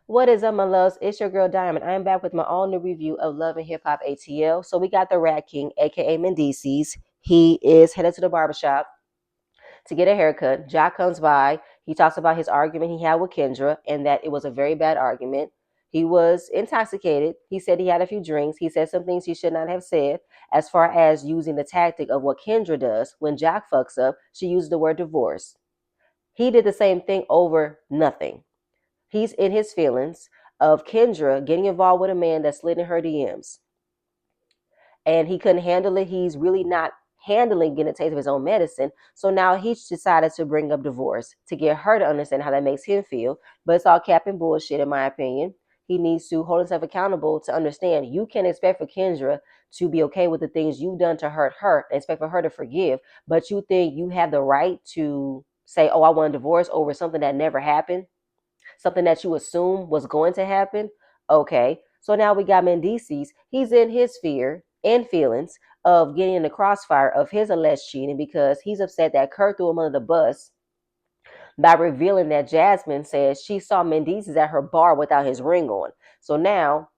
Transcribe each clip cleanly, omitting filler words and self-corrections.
What is up, my loves? It's your girl Diamond. I am back with my all new review of Love and Hip Hop ATL. So we got the Rat King, aka Mendices. He is headed to the barbershop to get a haircut. Jock comes by. He talks about his argument he had with Kendra and that it was a very bad argument. He was intoxicated. He said he had a few drinks. He said some things he should not have said, as far as using the tactic of what Kendra does when Jock fucks up. She used the word divorce. He did the same thing over nothing. He's in his feelings of Kendra getting involved with a man that slid in her DMs. And he couldn't handle it. He's really not handling getting a taste of his own medicine. So now he's decided to bring up divorce to get her to understand how that makes him feel. But it's all cap and bullshit, in my opinion. He needs to hold himself accountable to understand you can't expect for Kendra to be okay with the things you've done to hurt her and expect for her to forgive. But you think you have the right to say, oh, I want a divorce over something that never happened, something that you assume was going to happen. Okay, so now we got Mendices. He's in his fear and feelings of getting in the crossfire of his alleged cheating because he's upset that Kurt threw him under the bus by revealing that Jasmine says she saw Mendices at her bar without his ring on. So now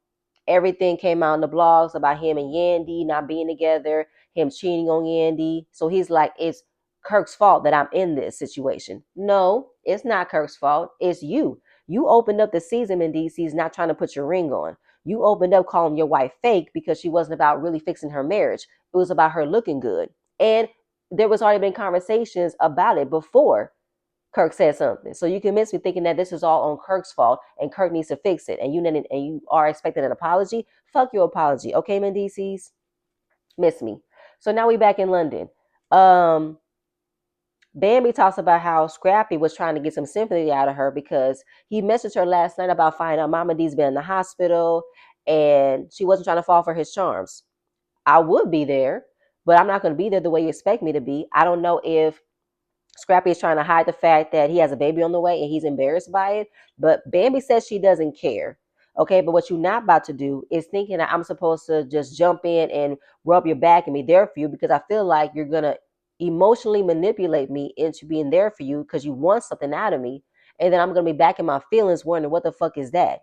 everything came out in the blogs about him and Yandy not being together, him cheating on Yandy. So he's like, it's Kirk's fault that I'm in this situation. No, it's not Kirk's fault. It's you. You opened up the season in DC's not trying to put your ring on. You opened up calling your wife fake because she wasn't about really fixing her marriage. It was about her looking good. And there was already been conversations about it before Kirk said something. So you can miss me thinking that this is all on Kirk's fault and Kirk needs to fix it. And you are expecting an apology. Fuck your apology. Okay, Mendices? Miss me. So now we back in London. Um, Bambi talks about how Scrappy was trying to get some sympathy out of her because he messaged her last night about finding out Mama D's been in the hospital and she wasn't trying to fall for his charms. I would be there, but I'm not going to be there the way you expect me to be. I don't know if Scrappy is trying to hide the fact that he has a baby on the way and he's embarrassed by it. But Bambi says she doesn't care. Okay, but what you're not about to do is thinking that I'm supposed to just jump in and rub your back and be there for you because I feel like you're going to emotionally manipulate me into being there for you because you want something out of me. And then I'm going to be back in my feelings wondering what the fuck is that?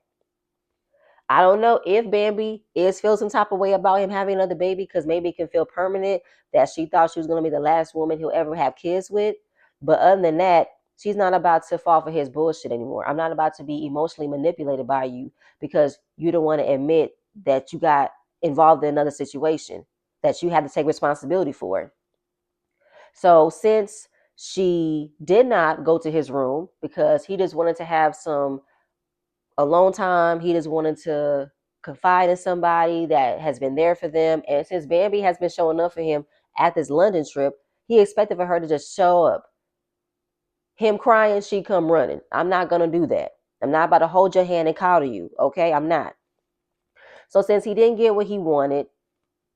I don't know if Bambi is feels some type of way about him having another baby because maybe it can feel permanent that she thought she was going to be the last woman he'll ever have kids with. But other than that, she's not about to fall for his bullshit anymore. I'm not about to be emotionally manipulated by you because you don't want to admit that you got involved in another situation that you had to take responsibility for. So since she did not go to his room because he just wanted to have some alone time. He just wanted to confide in somebody that has been there for them. And since Bambi has been showing up for him at this London trip, he expected for her to just show up. Him crying, she come running. I'm not gonna do that. I'm not about to hold your hand and coddle you. Okay, I'm not. So since he didn't get what he wanted,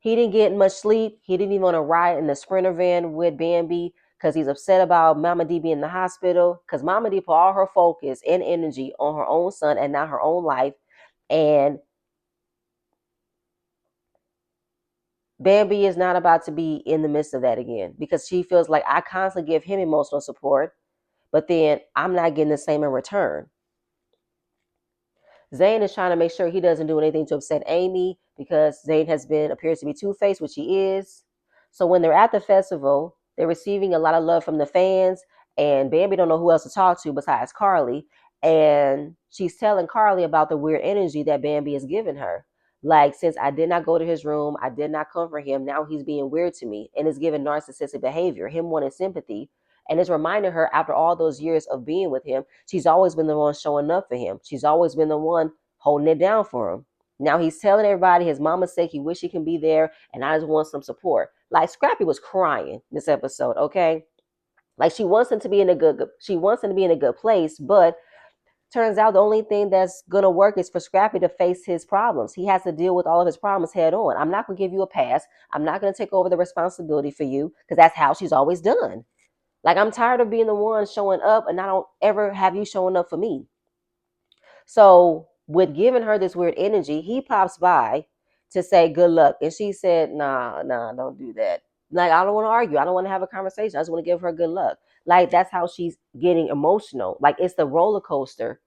he didn't get much sleep. He didn't even want to ride in the Sprinter van with Bambi because he's upset about Mama D being in the hospital. Because Mama D put all her focus and energy on her own son and not her own life. And Bambi is not about to be in the midst of that again because she feels like I constantly give him emotional support, but then I'm not getting the same in return. Zayn is trying to make sure he doesn't do anything to upset Amy because Zayn has been appears to be two-faced, which he is. So when they're at the festival, they're receiving a lot of love from the fans, and Bambi don't know who else to talk to besides Carly. And she's telling Carly about the weird energy that Bambi is giving her. Like, since I did not go to his room, I did not comfort him, now he's being weird to me and is giving narcissistic behavior, him wanting sympathy. And it's reminding her after all those years of being with him, she's always been the one showing up for him. She's always been the one holding it down for him. Now he's telling everybody his mama's sick, he wish he can be there, and I just want some support. Like Scrappy was crying this episode, okay? Like she wants him to be in a good place, but turns out the only thing that's gonna work is for Scrappy to face his problems. He has to deal with all of his problems head on. I'm not gonna give you a pass. I'm not gonna take over the responsibility for you because that's how she's always done. Like I'm tired of being the one showing up and I don't ever have you showing up for me. So with giving her this weird energy, he pops by to say good luck. And she said, nah, don't do that. Like, I don't want to argue. I don't want to have a conversation. I just want to give her good luck. Like, that's how she's getting emotional. Like, it's the roller coaster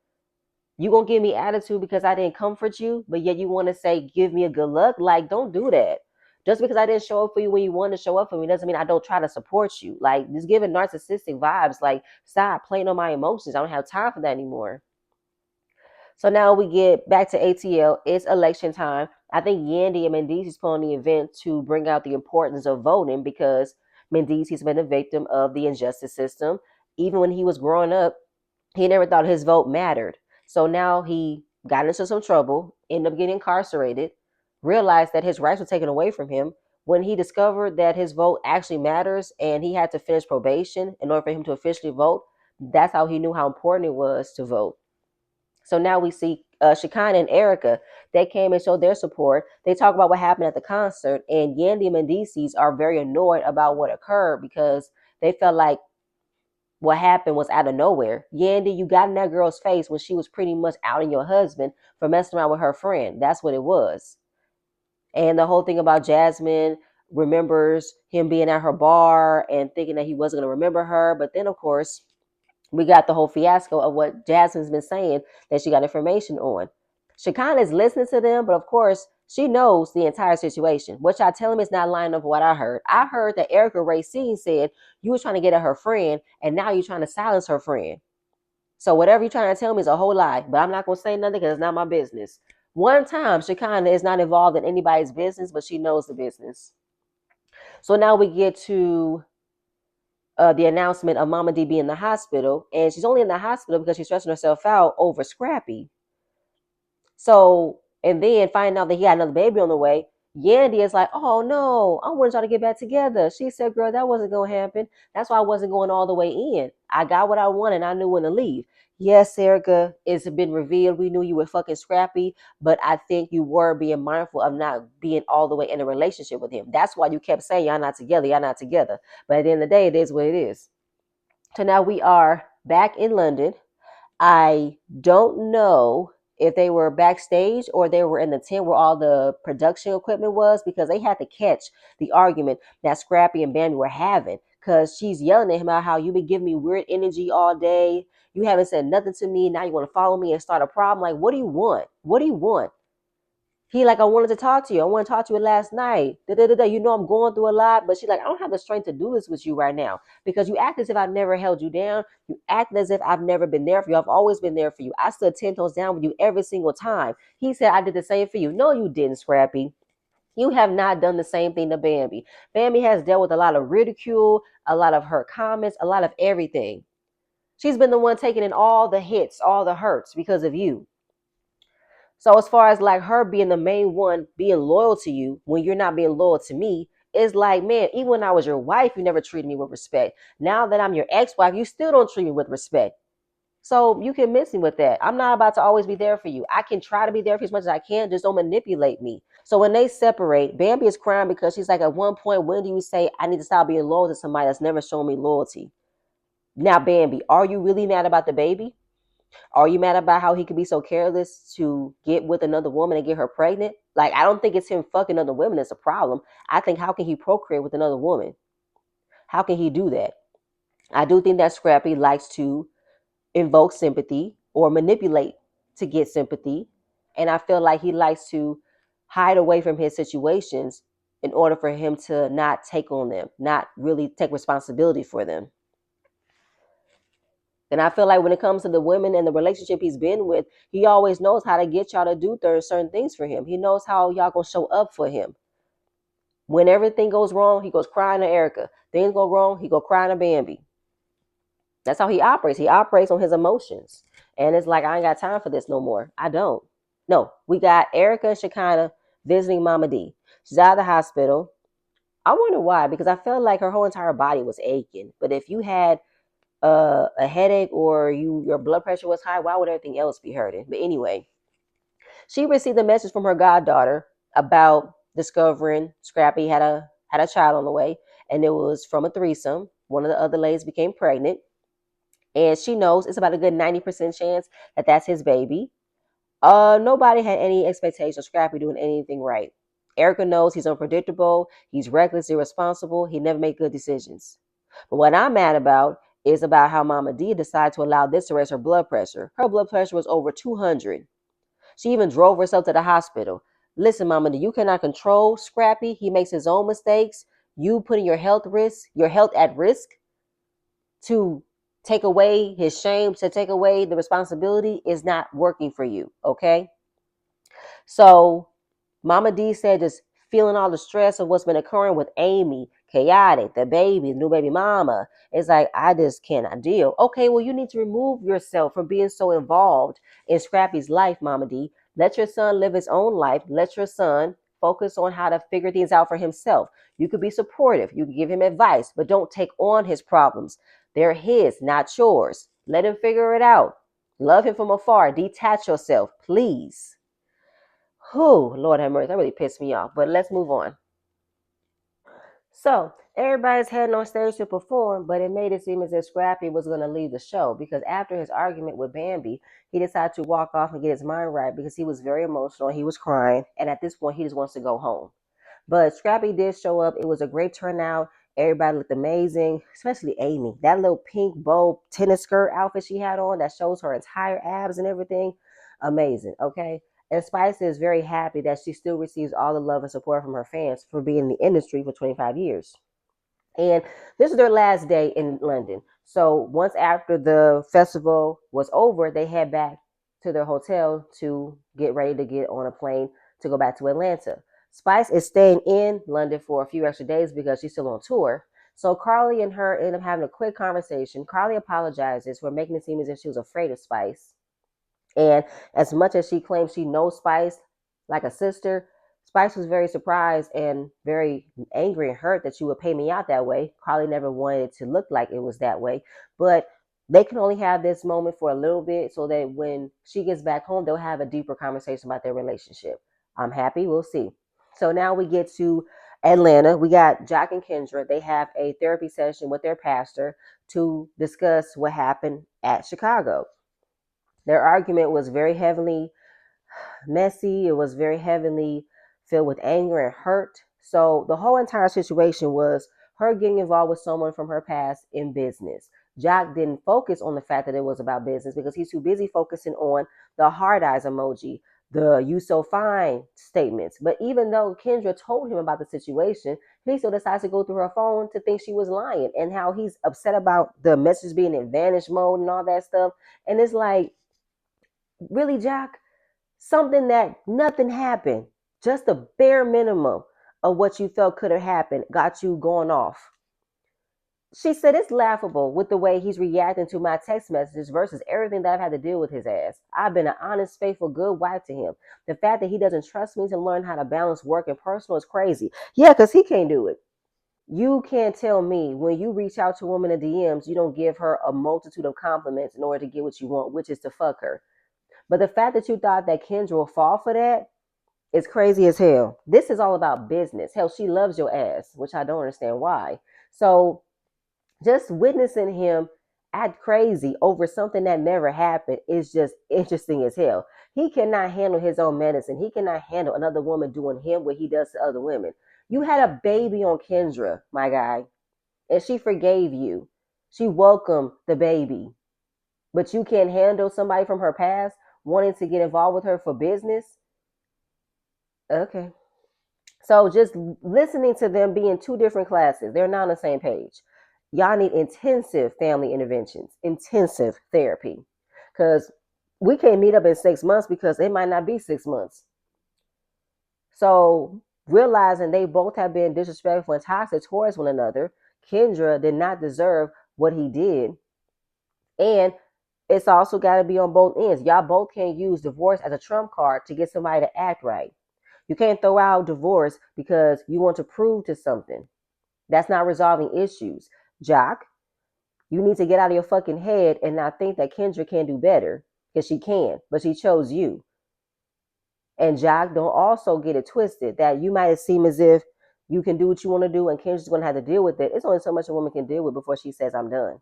You gonna give me attitude because I didn't comfort you, but yet you want to say give me a good luck? Like, don't do that. Just because I didn't show up for you when you wanted to show up for me doesn't mean I don't try to support you. Like, just giving narcissistic vibes. Like, stop playing on my emotions. I don't have time for that anymore. So now we get back to ATL. It's election time. I think Yandy and Mendiz is pulling the event to bring out the importance of voting because Mendiz has been a victim of the injustice system. Even when he was growing up, he never thought his vote mattered. So now he got into some trouble, ended up getting incarcerated, realized that his rights were taken away from him. When he discovered that his vote actually matters and he had to finish probation in order for him to officially vote, that's how he knew how important it was to vote. So now we see Shekinah and Erica. They came and showed their support. They talk about what happened at the concert, and Yandy and Mendices are very annoyed about what occurred because they felt like what happened was out of nowhere. Yandy, you got in that girl's face when she was pretty much outing your husband for messing around with her friend. That's what it was. And the whole thing about Jasmine remembers him being at her bar and thinking that he wasn't going to remember her. But then, of course, we got the whole fiasco of what Jasmine's been saying that she got information on. Shekinah is listening to them, but of course, she knows the entire situation. What y'all tell him is not lining up with what I heard. I heard that Erica Racine said you were trying to get at her friend, and now you're trying to silence her friend. So whatever you're trying to tell me is a whole lie, but I'm not going to say nothing because it's not my business. One time, Shekinah is not involved in anybody's business, but she knows the business. So now we get to the announcement of Mama D being in the hospital, and she's only in the hospital because she's stressing herself out over Scrappy. So, and then finding out that he got another baby on the way, Yandy is like, oh no, I wanted y'all to get back together. She said, girl, that wasn't going to happen. That's why I wasn't going all the way in. I got what I wanted and I knew when to leave. Yes, Erica, it's been revealed. We knew you were fucking Scrappy, but I think you were being mindful of not being all the way in a relationship with him. That's why you kept saying y'all not together, y'all not together. But at the end of the day, it is what it is. So now we are back in London. I don't know if they were backstage or they were in the tent where all the production equipment was because they had to catch the argument that Scrappy and Bambi were having because she's yelling at him about how you've been giving me weird energy all day. You haven't said nothing to me. Now you want to follow me and start a problem. Like, what do you want? What do you want? He like, I wanted to talk to you. I want to talk to you last night. Da-da-da-da. You know I'm going through a lot, but she's like, I don't have the strength to do this with you right now because you act as if I've never held you down. You act as if I've never been there for you. I've always been there for you. I stood 10 toes down with you every single time. He said I did the same for you. No, you didn't, Scrappy. You have not done the same thing to Bambi. Bambi has dealt with a lot of ridicule, a lot of her comments, a lot of everything. She's been the one taking in all the hits, all the hurts because of you. So as far as like her being the main one being loyal to you when you're not being loyal to me, it's like, man, even when I was your wife, you never treated me with respect. Now that I'm your ex-wife, you still don't treat me with respect. So you can miss me with that. I'm not about to always be there for you. I can try to be there for you as much as I can. Just don't manipulate me. So when they separate, Bambi is crying because she's like, at one point, when do you say I need to stop being loyal to somebody that's never shown me loyalty? Now, Bambi, are you really mad about the baby? Are you mad about how he could be so careless to get with another woman and get her pregnant? Like, I don't think it's him fucking other women that's a problem. I think how can he procreate with another woman? How can he do that? I do think that Scrappy likes to invoke sympathy or manipulate to get sympathy. And I feel like he likes to hide away from his situations in order for him to not take on them, not really take responsibility for them. And I feel like when it comes to the women and the relationship he's been with, he always knows how to get y'all to do certain things for him. He knows how y'all gonna show up for him. When everything goes wrong, he goes crying to Erica. Things go wrong, he go crying to Bambi. That's how he operates. He operates on his emotions. And it's like, I ain't got time for this no more. I don't. No, we got Erica and Shekinah visiting Mama D. She's out of the hospital. I wonder why, because I felt like her whole entire body was aching. But if you had a headache or your blood pressure was high, why would everything else be hurting? But anyway, she received a message from her goddaughter about discovering Scrappy had a child on the way, and it was from a threesome. One of the other ladies became pregnant, and she knows it's about a good 90% chance that that's his baby. Nobody had any expectation of Scrappy doing anything right. Erica knows he's unpredictable, he's reckless, irresponsible, he never made good decisions. But what I'm mad about is about how Mama D decided to allow this to raise her blood pressure. Her blood pressure was over 200. She even drove herself to the hospital. Listen, Mama D, you cannot control Scrappy. He makes his own mistakes. You putting your health at risk to take away his shame, to take away the responsibility is not working for you. Okay. So Mama D said just feeling all the stress of what's been occurring with Amy, chaotic, the baby, the new baby mama. It's like, I just cannot deal. Okay, well, you need to remove yourself from being so involved in Scrappy's life, Mama D. Let your son live his own life. Let your son focus on how to figure things out for himself. You could be supportive. You can give him advice, but don't take on his problems. They're his, not yours. Let him figure it out. Love him from afar. Detach yourself, please. Whew, Lord have mercy. That really pissed me off. But let's move on. So everybody's heading on stage to perform, but it made it seem as if Scrappy was going to leave the show because after his argument with Bambi, he decided to walk off and get his mind right because he was very emotional. He was crying. And at this point, he just wants to go home. But Scrappy did show up. It was a great turnout. Everybody looked amazing, especially Amy. That little pink bow tennis skirt outfit she had on that shows her entire abs and everything. Amazing, okay? And Spice is very happy that she still receives all the love and support from her fans for being in the industry for 25 years. And this is their last day in London. So once after the festival was over, they head back to their hotel to get ready to get on a plane to go back to Atlanta. Spice is staying in London for a few extra days because she's still on tour. So Carly and her end up having a quick conversation. Carly apologizes for making it seem as if she was afraid of Spice. And as much as she claims she knows Spice like a sister, Spice was very surprised and very angry and hurt that she would pay me out that way. Carly never wanted it to look like it was that way. But they can only have this moment for a little bit so that when she gets back home, they'll have a deeper conversation about their relationship. I'm happy. We'll see. So now we get to Atlanta. We got Jack and Kendra. They have a therapy session with their pastor to discuss what happened at Chicago. Their argument was very heavily messy. It was very heavily filled with anger and hurt. So the whole entire situation was her getting involved with someone from her past in business. Jack didn't focus on the fact that it was about business because he's too busy focusing on the hard eyes emoji, the you so fine statements. But even though Kendra told him about the situation, he still decides to go through her phone to think she was lying and how he's upset about the message being in vanish mode and all that stuff. And it's like, really, Jack? Something that nothing happened, just the bare minimum of what you felt could have happened got you going off. She said it's laughable with the way he's reacting to my text messages versus everything that I've had to deal with his ass. I've been an honest, faithful, good wife to him. The fact that he doesn't trust me to learn how to balance work and personal is crazy. Yeah, because he can't do it. You can't tell me when you reach out to a woman in DMs, you don't give her a multitude of compliments in order to get what you want, which is to fuck her. But the fact that you thought that Kendra will fall for that is crazy as hell. This is all about business. Hell, she loves your ass, which I don't understand why. So just witnessing him act crazy over something that never happened is just interesting as hell. He cannot handle his own medicine. He cannot handle another woman doing him what he does to other women. You had a baby on Kendra, my guy, and she forgave you. She welcomed the baby. But you can't handle somebody from her past wanting to get involved with her for business. Okay. So just listening to them be in two different classes, they're not on the same page. Y'all need intensive family interventions, intensive therapy. Because we can't meet up in 6 months because it might not be 6 months. So realizing they both have been disrespectful and toxic towards one another, Kendra did not deserve what he did. And it's also got to be on both ends. Y'all both can't use divorce as a trump card to get somebody to act right. You can't throw out divorce because you want to prove to something. That's not resolving issues. Jock, you need to get out of your fucking head and not think that Kendra can do better because she can, but she chose you. And Jock, don't also get it twisted that you might seem as if you can do what you want to do and Kendra's going to have to deal with it. It's only so much a woman can deal with before she says, I'm done.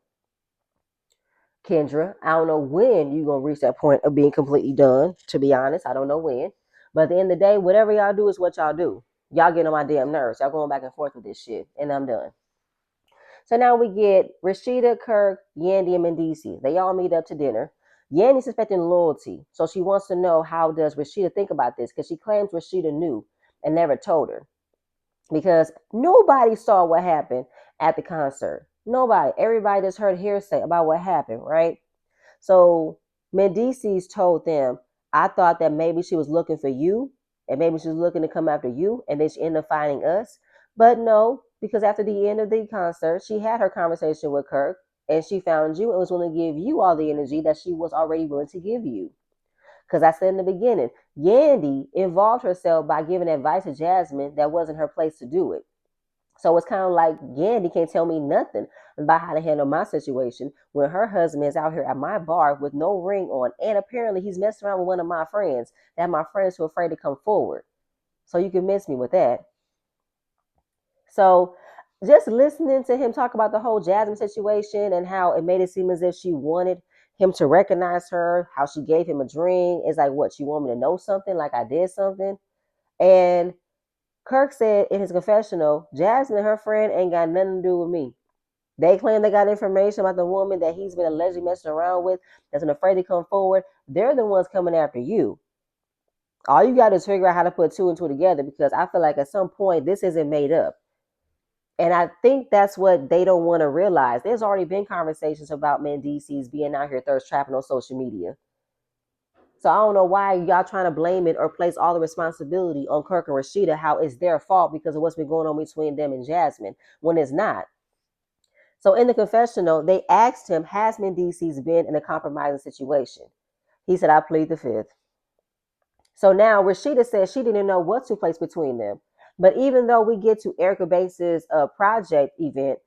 Kendra, I don't know when you're going to reach that point of being completely done, to be honest. I don't know when. But at the end of the day, whatever y'all do is what y'all do. Y'all getting on my damn nerves. Y'all going back and forth with this shit. And I'm done. So now we get Rashida, Kirk, Yandy, and Mendici. They all meet up to dinner. Yandy's suspecting loyalty, so she wants to know how does Rashida think about this because she claims Rashida knew and never told her because nobody saw what happened at the concert. Nobody. Everybody just heard hearsay about what happened, right? So Medici's told them, I thought that maybe she was looking for you and maybe she was looking to come after you and then she ended up finding us. But no, because after the end of the concert, she had her conversation with Kirk and she found you and was willing to give you all the energy that she was already willing to give you. Because I said in the beginning, Yandy involved herself by giving advice to Jasmine that wasn't her place to do it. So it's kind of like Yandy can't tell me nothing about how to handle my situation when her husband is out here at my bar with no ring on. And apparently he's messing around with one of my friends. That my friends who are afraid to come forward. So you can miss me with that. So just listening to him talk about the whole Jasmine situation and how it made it seem as if she wanted him to recognize her, how she gave him a drink. It's like, what, you want me to know something? Like I did something? And Kirk said in his confessional, Jasmine and her friend ain't got nothing to do with me. They claim they got information about the woman that he's been allegedly messing around with that's been afraid to come forward. They're the ones coming after you. All you got to is figure out how to put two and two together because I feel like at some point this isn't made up. And I think that's what they don't want to realize. There's already been conversations about Mendices being out here thirst trapping on social media. So I don't know why y'all trying to blame it or place all the responsibility on Kirk and Rashida, how it's their fault because of what's been going on between them and Jasmine, when it's not. So in the confessional, they asked him, has Mendices been in a compromising situation? He said, I plead the fifth. So now Rashida says she didn't know what took place between them. But even though we get to Erica Banks' project event,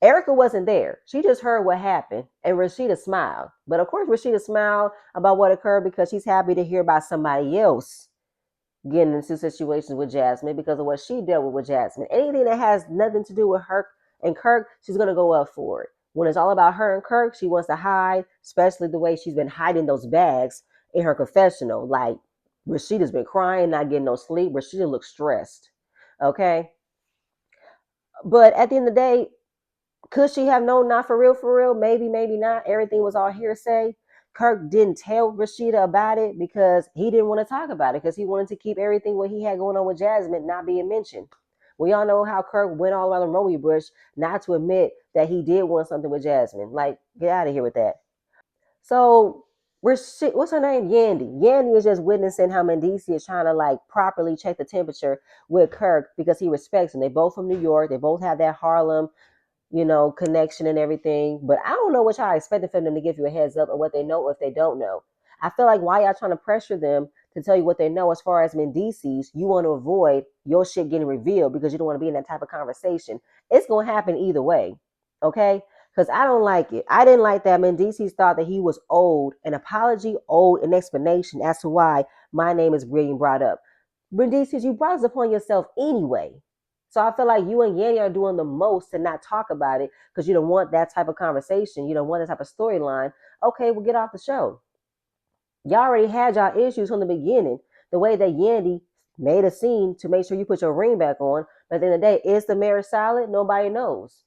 Erica wasn't there. She just heard what happened, and Rashida smiled. But of course, Rashida smiled about what occurred because she's happy to hear about somebody else getting into situations with Jasmine because of what she dealt with Jasmine. Anything that has nothing to do with her and Kirk, she's going to go up for it. When it's all about her and Kirk, she wants to hide, especially the way she's been hiding those bags in her confessional. Like, Rashida's been crying, not getting no sleep. Rashida looks stressed. Okay? But at the end of the day, could she have known? Not for real, for real? Maybe, maybe not. Everything was all hearsay. Kirk didn't tell Rashida about it because he didn't want to talk about it because he wanted to keep everything what he had going on with Jasmine not being mentioned. We all know how Kirk went all around the Romeo bush not to admit that he did want something with Jasmine. Like, get out of here with that. So, what's her name? Yandy. Yandy is just witnessing how Mendici is trying to like properly check the temperature with Kirk because he respects him. They both from New York. They both have that Harlem connection and everything. But I don't know what y'all expecting for them to give you a heads up on what they know or if they don't know. I feel like why y'all trying to pressure them to tell you what they know as far as Mendices, you want to avoid your shit getting revealed because you don't want to be in that type of conversation. It's going to happen either way. Okay? Because I don't like it. I didn't like that Mendices thought that he was owed an apology, owed an explanation as to why my name is being brought up. Mendices, you brought this upon yourself anyway. So I feel like you and Yanni are doing the most to not talk about it because you don't want that type of conversation. You don't want that type of storyline. Okay, we'll get off the show. Y'all already had y'all issues from the beginning. The way that Yandy made a scene to make sure you put your ring back on. But at the end of the day, is the marriage solid? Nobody knows.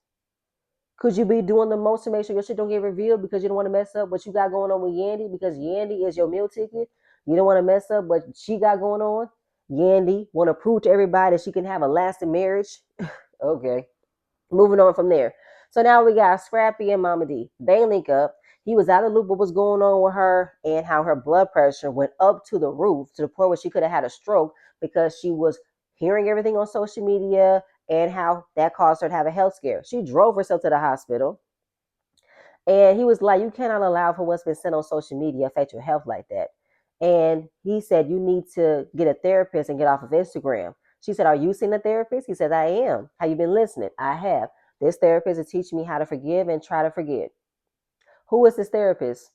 Could you be doing the most to make sure your shit don't get revealed because you don't want to mess up what you got going on with Yandy because Yandy is your meal ticket? You don't want to mess up what she got going on? Yandy want to prove to everybody that she can have a lasting marriage? Okay. Moving on from there. So now we got Scrappy and Mama D. They link up. He was out of the loop what was going on with her and how her blood pressure went up to the roof to the point where she could have had a stroke because she was hearing everything on social media and how that caused her to have a health scare. She drove herself to the hospital. And he was like, you cannot allow for what's been said on social media affect your health like that. And he said, you need to get a therapist and get off of Instagram. She said, are you seeing a therapist? He said, I am. Have you been listening? I have. This therapist is teaching me how to forgive and try to forget. Who is this therapist?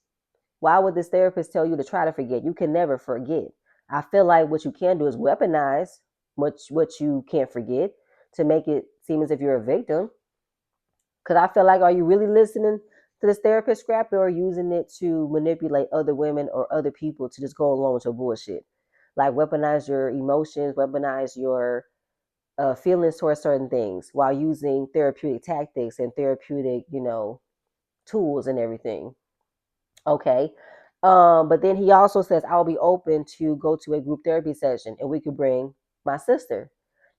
Why would this therapist tell you to try to forget? You can never forget. I feel like what you can do is weaponize what you can't forget to make it seem as if you're a victim. Because I feel like, are you really listening to this therapist, Scrappy, or using it to manipulate other women or other people to just go along with your bullshit? Like weaponize your emotions, weaponize your feelings towards certain things while using therapeutic tactics and therapeutic, tools and everything. Okay. But then he also says, I'll be open to go to a group therapy session and we could bring my sister.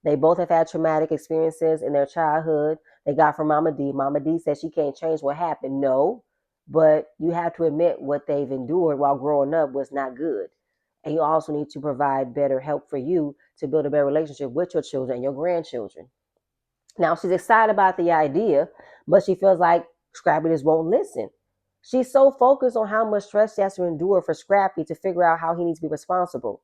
They both have had traumatic experiences in their childhood. They got from Mama D. Mama D said she can't change what happened. No, but you have to admit what they've endured while growing up was not good. And you also need to provide better help for you to build a better relationship with your children and your grandchildren. Now she's excited about the idea, but she feels like Scrappy just won't listen. She's so focused on how much stress she has to endure for Scrappy to figure out how he needs to be responsible.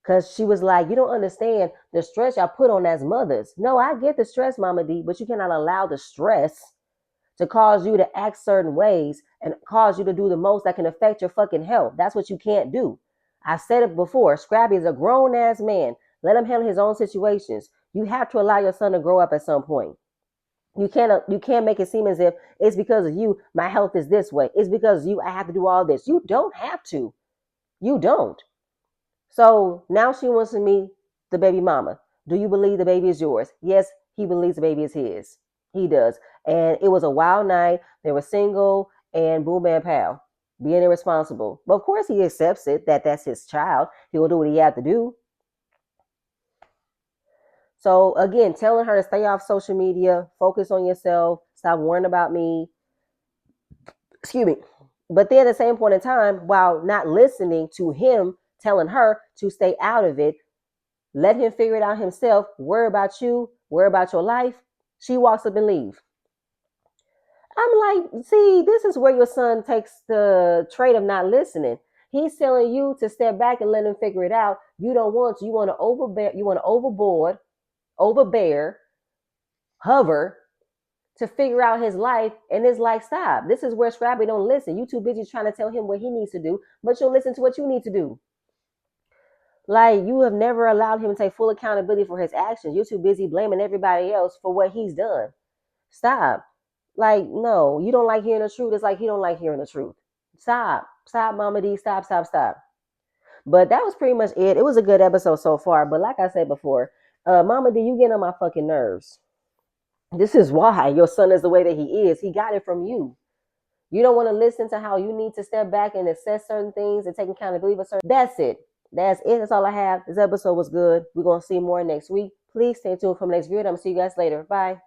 Because she was like, you don't understand the stress y'all put on as mothers. No, I get the stress, Mama D, but you cannot allow the stress to cause you to act certain ways and cause you to do the most that can affect your fucking health. That's what you can't do. I've said it before. Scrappy is a grown ass man. Let him handle his own situations. You have to allow your son to grow up at some point. You can't make it seem as if it's because of you my health is this way. It's because of you I have to do all this. You don't have to. You don't. So now she wants to meet the baby mama. Do you believe the baby is yours? Yes, he believes the baby is his. He does. And it was a wild night. They were single and boom, bam, pow, being irresponsible. But of course, he accepts it that that's his child. He will do what he had to do. So again, telling her to stay off social media, focus on yourself, stop worrying about me. Excuse me. But then at the same point in time, while not listening to him telling her to stay out of it, let him figure it out himself. Worry about you. Worry about your life. She walks up and leaves. I'm like, see, this is where your son takes the trait of not listening. He's telling you to step back and let him figure it out. You don't want to. You want to overbear. You want to overboard, overbear, hover to figure out his life, and it's like, stop. This is where Scrappy don't listen. You too busy trying to tell him what he needs to do, but you'll listen to what you need to do. Like, you have never allowed him to take full accountability for his actions. You're too busy blaming everybody else for what he's done. Stop. Like, no, you don't like hearing the truth. It's like he don't like hearing the truth. Stop. Stop, Mama D. Stop, stop, stop. But that was pretty much it. It was a good episode so far. But like I said before, Mama D, you get on my fucking nerves. This is why your son is the way that he is. He got it from you. You don't want to listen to how you need to step back and assess certain things and take accountability for certain. That's it. That's it. That's all I have. This episode was good. We're going to see more next week. Please stay tuned for the next video. I'm going to see you guys later. Bye.